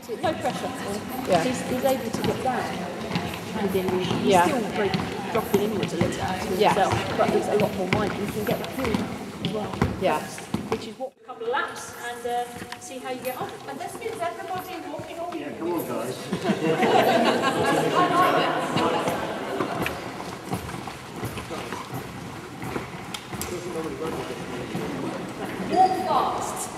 no pressure. Yeah. He's able to get down. And then he's Yeah. still very dropping inwards a little bit to himself, but there's a lot more mind. You can get that through as well. Yeah. Which is what, a couple of laps and see how you get on. And this means everybody walking on. Yeah, come on, guys. Walk fast.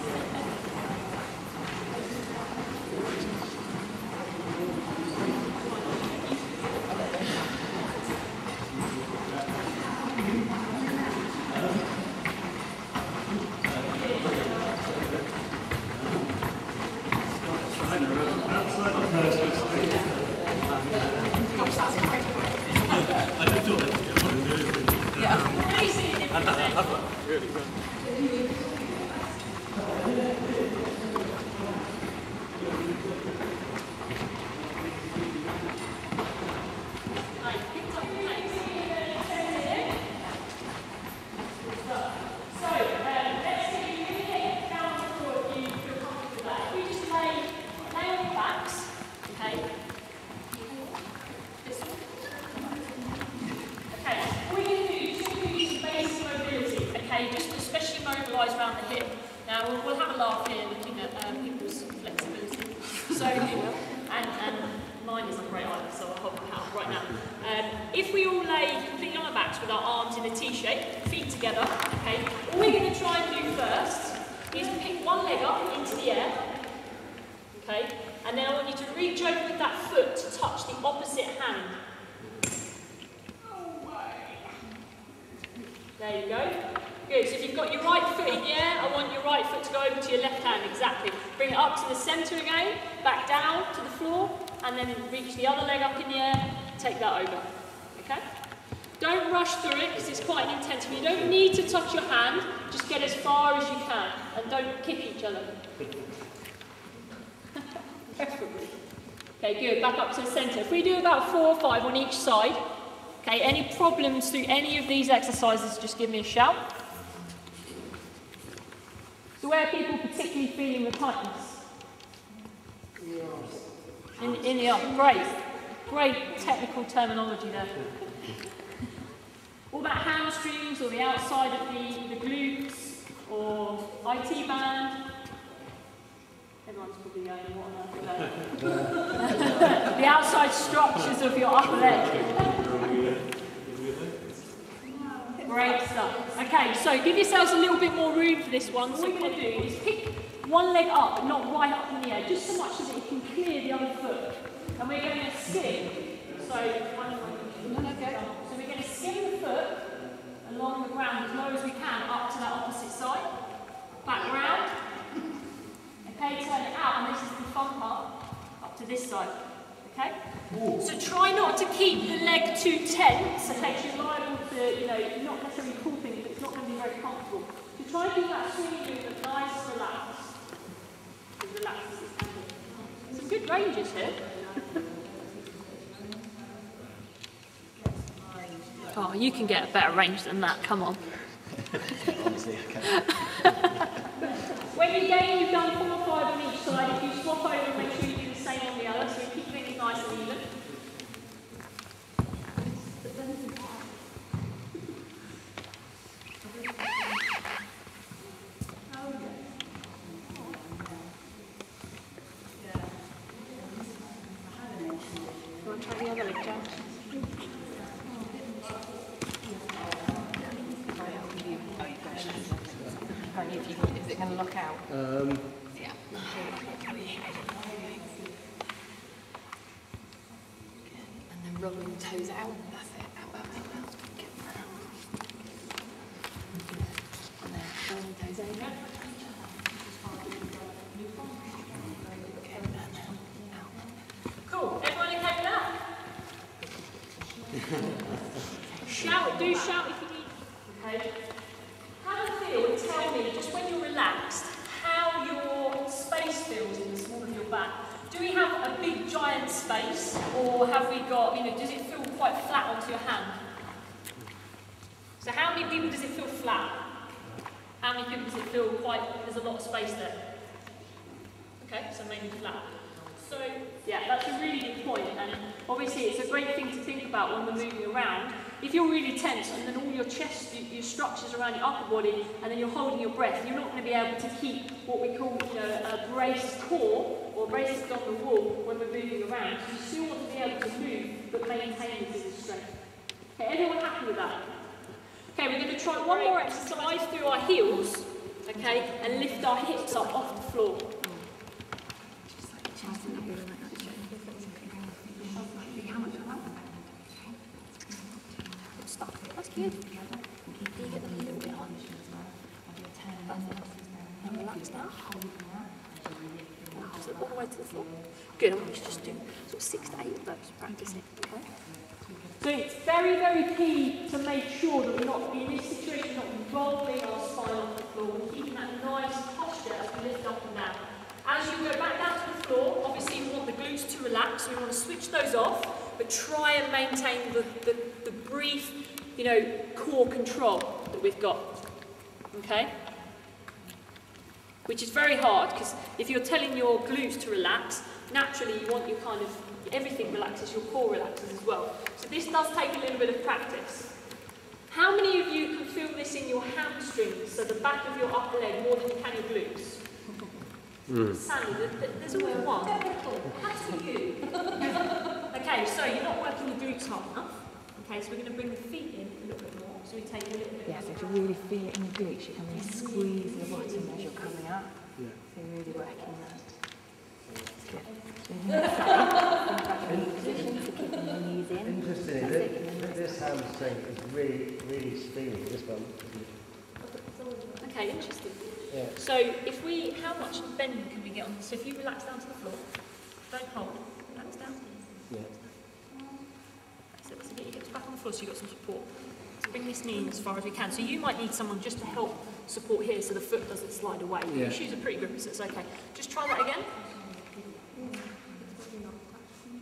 Around the hip. Now we'll have a laugh here looking at people's flexibility. So, and mine isn't great either, so I'll hold it out right now. If we all lay completely on our backs with our arms in a T shape, feet together, okay, all we're going to try and do first is pick one leg up into the air, okay, and then I want you to reach over with that foot to touch the opposite hand. There you go. Good, so if you've got your right foot in the air, I want your right foot to go over to your left hand, exactly. Bring it up to the centre again, back down to the floor, and then reach the other leg up in the air, take that over, okay? Don't rush through it, because it's quite an intense one. You don't need to touch your hand, just get as far as you can, and don't kick each other. Preferably. Okay, good, back up to the centre. If we do about 4 or 5 on each side, okay, any problems through any of these exercises, just give me a shout. So where are people particularly feeling the tightness? In the arm. Great. Great technical terminology there. All that hamstrings or the outside of the glutes or IT band. Everyone's probably going, what on earth are they? The outside structures of your upper leg. Great stuff. Okay, so give yourselves a little bit more room for this one. So what we're going to do is pick one leg up, but not right up in the air, just so much so that you can clear the other foot. And we're going to skim. So we're going to skim the foot along the ground as low as we can up to that opposite side. Back round. Okay, turn it out, and this is the fun part, up to this side. Okay? Ooh. So try not to keep the leg too tense, okay, so you're liable to, not necessarily pull things, but it's not going to be very comfortable. So try and keep that swinging movement nice, relaxed. Relax. Some good ranges here. Oh, you can get a better range than that, come on. When you gain, you've done 4 or 5 on each side. If you swap over, make sure you do the same on the other, so you keep things nice and even. You want to try the other leg, Jack? Is it going to lock out? Yeah. And then rolling the toes out. That's it. Out. And then rolling the toes over. Cool. Everyone okay with that? Shout. Do shout if you need. Okay. How do you feel? Tell me, just when you're relaxed, how your space feels in the small of your back. Do we have a big giant space, or have we got, does it feel quite flat onto your hand? So how many people does it feel flat? How many people does it feel there's a lot of space there? Okay, so maybe flat. Yeah, that's a really good point, and obviously it's a great thing to think about when we're moving around. If you're really tense and then all your chest, your structures around your upper body, and then you're holding your breath, you're not going to be able to keep what we call, a braced core or braced on the wall when we're moving around. So you still want to be able to move, but maintain this in strength. Okay, everyone happy with that? Okay, we're going to try one more exercise through our heels, okay, and lift our hips up off the floor. That's good. You get them a little bit on. And relax now. So all the way to the floor. Good, I want you to just do sort of 6 to 8 of those, practice it, okay? So it's very, very key to make sure that we're not, in this situation, not rolling our spine off the floor. We're keeping that nice posture as we lift up and down. As you go back down to the floor, obviously we want the glutes to relax, so we want to switch those off, but try and maintain the brief, core control that we've got, okay? Which is very hard, because if you're telling your glutes to relax, naturally you want your everything relaxes, your core relaxes as well. So this does take a little bit of practice. How many of you can feel this in your hamstrings, so the back of your upper leg, more than you can your glutes? Sally, there's always one. That's you. Okay, so you're not working the glutes hard enough. Okay, so we're going to bring the feet in a little bit more. So we take a little bit. Yeah, so to really feel it in the glutes, you can really squeeze the bottom as you're coming up. Yeah. So you're really working that. Good. So you're going to stay in position to keep the knees in. Interesting, this hamstring is really spinning, this one. Okay, interesting. Yeah. So if how much bend can we get on? So if you relax down to the floor, don't hold, relax down. Yeah. So get your hips back on the floor so you've got some support. So bring this knee in as far as we can. So you might need someone just to help support here so the foot doesn't slide away. Yeah. Your shoes are pretty grippy, so it's okay. Just try that again.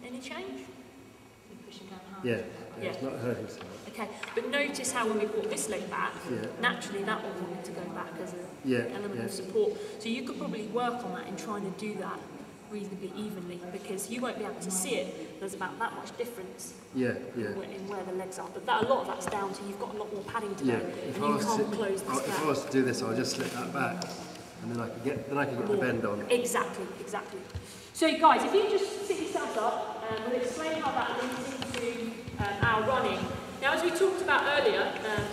Any change? You're pushing down hard. Yeah. It's not hurting so much. Okay, but notice how when we brought this leg back, naturally that will want to go back as an element of support. So you could probably work on that and trying to do that reasonably evenly, because you won't be able to see it. There's about that much difference in where the legs are. But a lot of that's down to you've got a lot more padding to go, and you can't close this gap. If I was to do this, I'll just slip that back, and then I could get the bend on. Exactly. So guys, if you just sit yourselves up, we'll explain how that links into our running. Now, as we talked about earlier,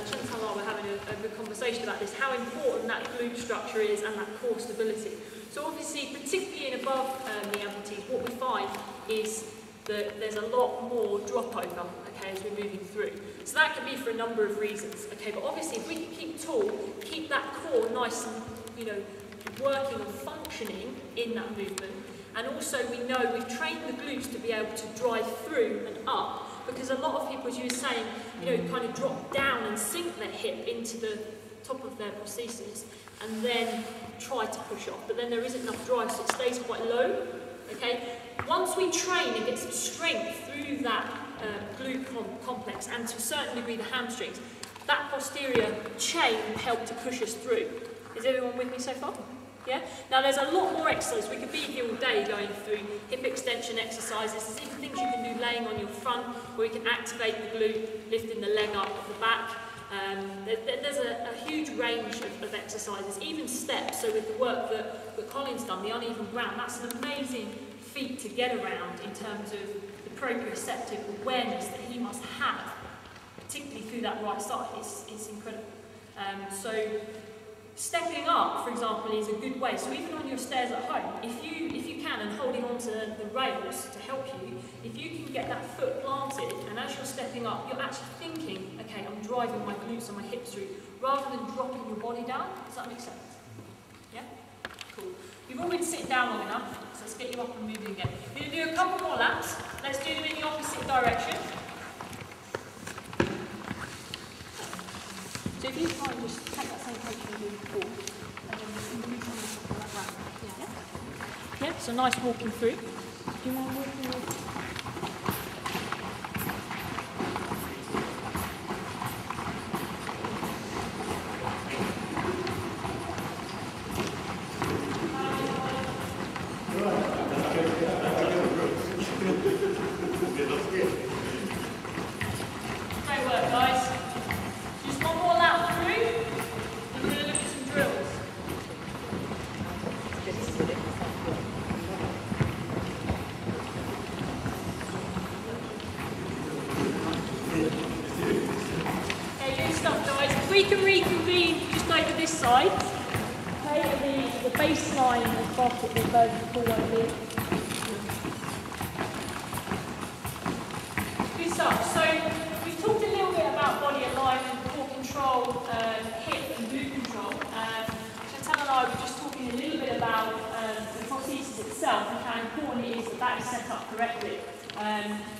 Chantal and I were having a good conversation about this, how important that glute structure is and that core stability. So obviously, particularly in above the amputees, what we find is that there's a lot more drop over, okay, as we're moving through. So that can be for a number of reasons, okay, but obviously if we can keep tall, keep that core nice and, working and functioning in that movement, and also we know we've trained the glutes to be able to drive through and up, because a lot of people, as you were saying, kind of drop down and sink their hip into the top of their prosthesis and then try to push off, but then there isn't enough drive, so it stays quite low, okay? Once we train and get some strength through that glute complex, and to a certain degree the hamstrings, that posterior chain will help to push us through. Is everyone with me so far? Yeah? Now there's a lot more exercise. We could be here all day going through hip extension exercises. There's even things you can do laying on your front where you can activate the glute, lifting the leg up at the back. There's a huge range of exercises, even steps. So with the work that Colin's done, the uneven ground, that's an amazing feat to get around in terms of the proprioceptive awareness that he must have, particularly through that right side. It's incredible. So stepping up, for example, is a good way. So even on your stairs at home, if you can, and holding onto the rails to help you, if you can get that foot planted, and as you're stepping up, you're actually thinking, okay, I'm driving my glutes and my hips through, rather than dropping your body down. Does that make sense? Yeah? Cool. You've all been sitting down long enough, so let's get you up and moving again. We're going to do a couple more laps. Let's do them in the opposite direction. So if you try and just take that same position as you did before, and then you can move on like that. Yeah? Yeah, so nice walking through. Do you mind walking with? we can reconvene just over this side. Okay, the baseline of basketball version of 4-1-B. Good stuff. So we've talked a little bit about body alignment, core control, hip and glute control. Chantal and I were just talking a little bit about the prosthesis itself and how important it is that that is set up correctly. Do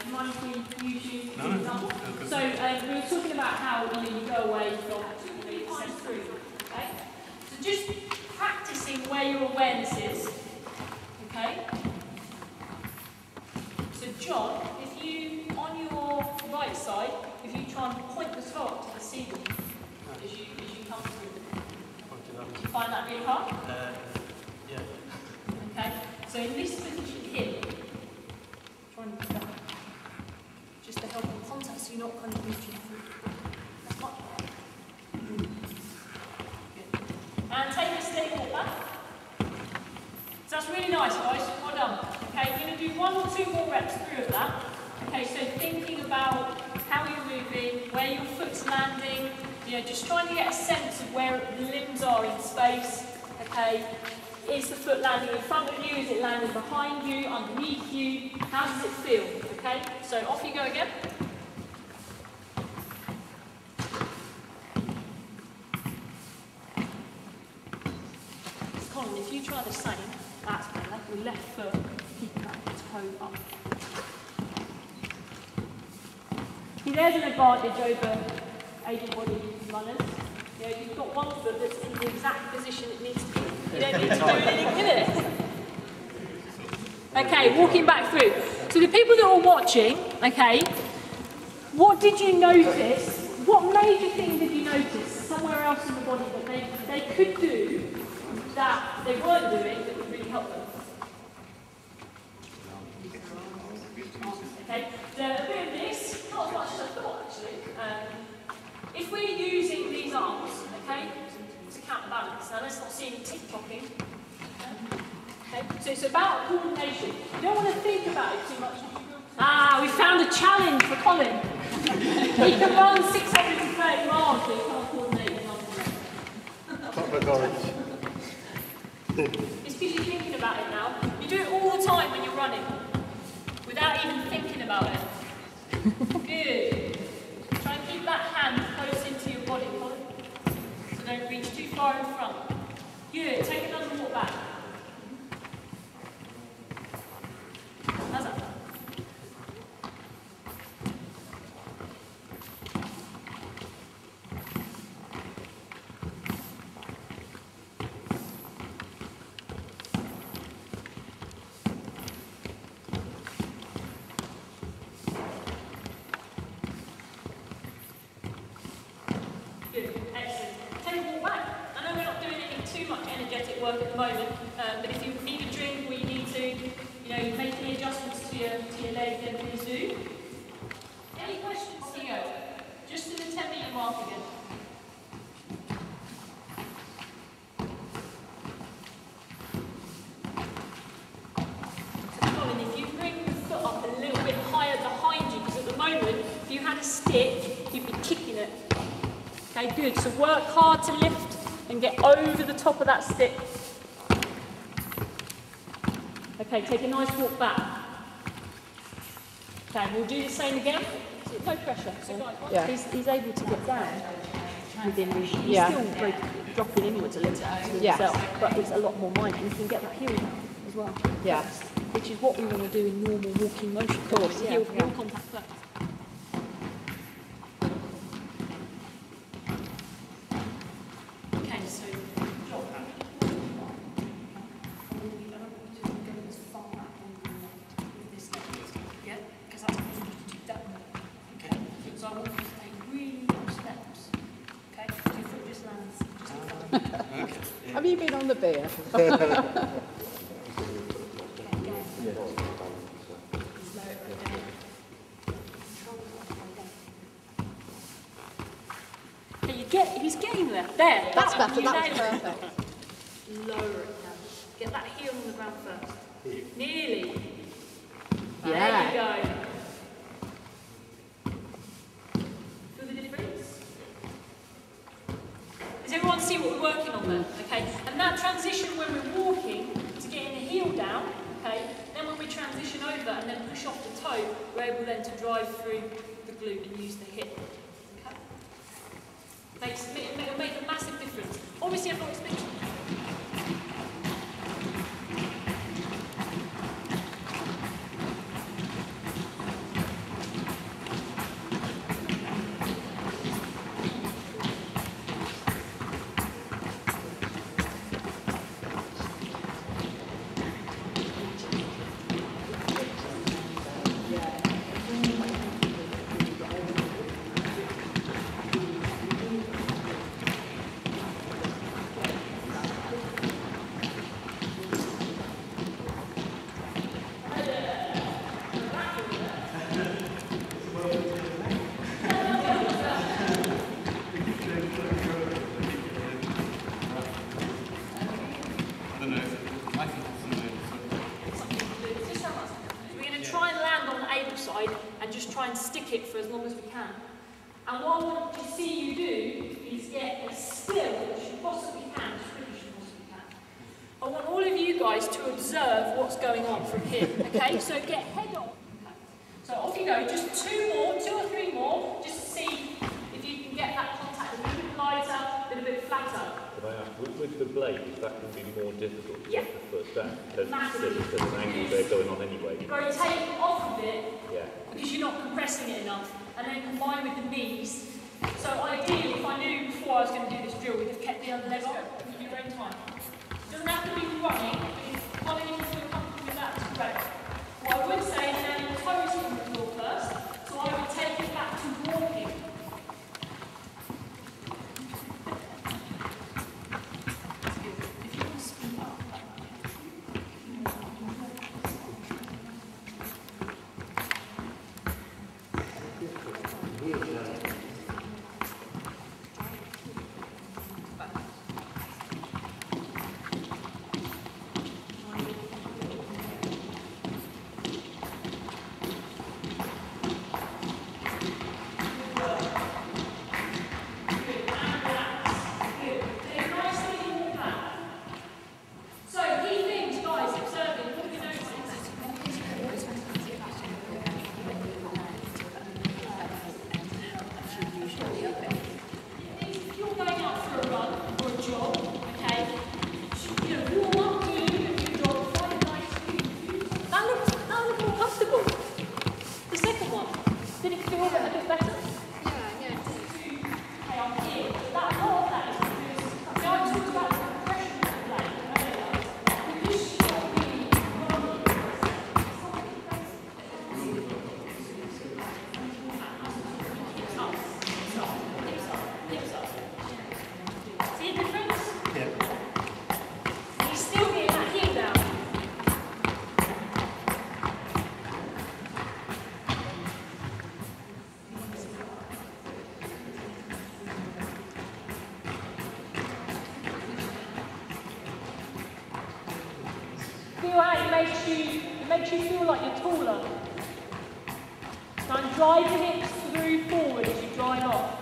you mind if we use you as an example? So we were talking about how you go away from sent through. Okay? So just practicing where your awareness is. Okay? So John, if you, on your right side, if you try and point the toe up to the ceiling as you come through, do you find that really hard? Yeah. Okay? So in this position here, try and do that. Just to help in contact so you're not kind of reaching through. That's fine. Good. And take a step walk back. So that's really nice, guys. Well done. Okay, we're going to do 1 or 2 more reps through of that. Okay, so thinking about how you're moving, where your foot's landing, just trying to get a sense of where the limbs are in space. Okay, is the foot landing in front of you? Is it landing behind you, underneath you? How does it feel? Okay, so off you go again. Colin, if you try the same, that's better. Your left foot, keeping that toe up. See, there's an advantage over able-bodied runners. You've got one foot that's in the exact position it needs to be. You don't need to do anything with it. Okay, walking back through. So the people that are watching, okay, what did you notice? What major thing did you notice somewhere else in the body that they could do that they weren't doing that would really help them? Okay, so a bit of this, not as much as I thought actually. If we're using these arms, okay, to counterbalance, now let's not see any tick-tocking. Okay, so it's about coordination. You don't want to think about it too much. Ah, we found a challenge for Colin. He can run 630 miles, but he can't coordinate his arms. It's because you're thinking about it now. You do it all the time when you're running, without even thinking about it. Good. Try and keep that hand close into your body, Colin. So don't reach too far in front. Good. Take another walk back. How's that? Work at the moment, but if you need a drink or you need to, make any adjustments to your leg, then please do. Any questions? Here you go. Just to the 10-metre mark again. So Colin, if you bring your foot up a little bit higher behind you, because at the moment, if you had a stick, you'd be kicking it. Okay, good. So work hard to lift and get over the top of that stick. Okay, take a nice walk back. Okay, we'll do the same again. No pressure. So he's able to get down within reach. He's still dropping inwards a little to himself, but it's a lot more mindful. You can get that heel down as well. Yeah. Which is what we want to do in normal walking motion. Of course, heel contact first. Have you been on the beer? He's getting there. There. That's better. That was perfect. Lower it down. Get that heel on the ground first. Nearly. Yeah. There you go. Feel the difference? push off the toe, we're able then to drive through the glute and use the hip. Okay? It'll make a massive difference. Obviously, I'm not expecting. Try and stick it for as long as we can. And what I want to see you do is get as still as you possibly can, as quick as you possibly can. I want all of you guys to observe what's going on from here, okay? So get head on. Okay. So off you go, just two or three more, just to see if you can get that contact a little bit lighter, a little bit flatter. With the blades, that can be more difficult to get the foot down. There's an angle there going on anyway. Rotate off of it, yeah, because you're not compressing it enough, and then combine with the knees. So ideally, if I knew before I was going to do this drill, we'd have kept the other leg on at your own time. It doesn't have to be running, if running you feel comfortable with that, it's great. What I would say is then your toes from the floor first, so I would take it back to walking. It makes you feel like you're taller. Try and drive the hips through forward as you drive off.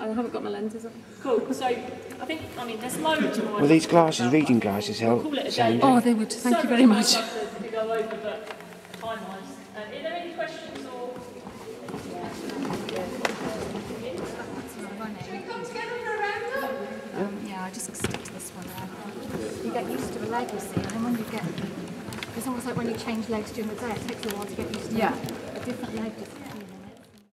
I haven't got my lenses on. Cool. So I mean, there's loads more. Well, these glasses, reading glasses, help. Oh, they would. Thank you very much. To go over, but time-wise. Are there any questions or? Yeah, I just stick to this one. You get used to a leg, you see, and then when you get It's almost like when you change legs during the day, it takes a while to get used to a different leg.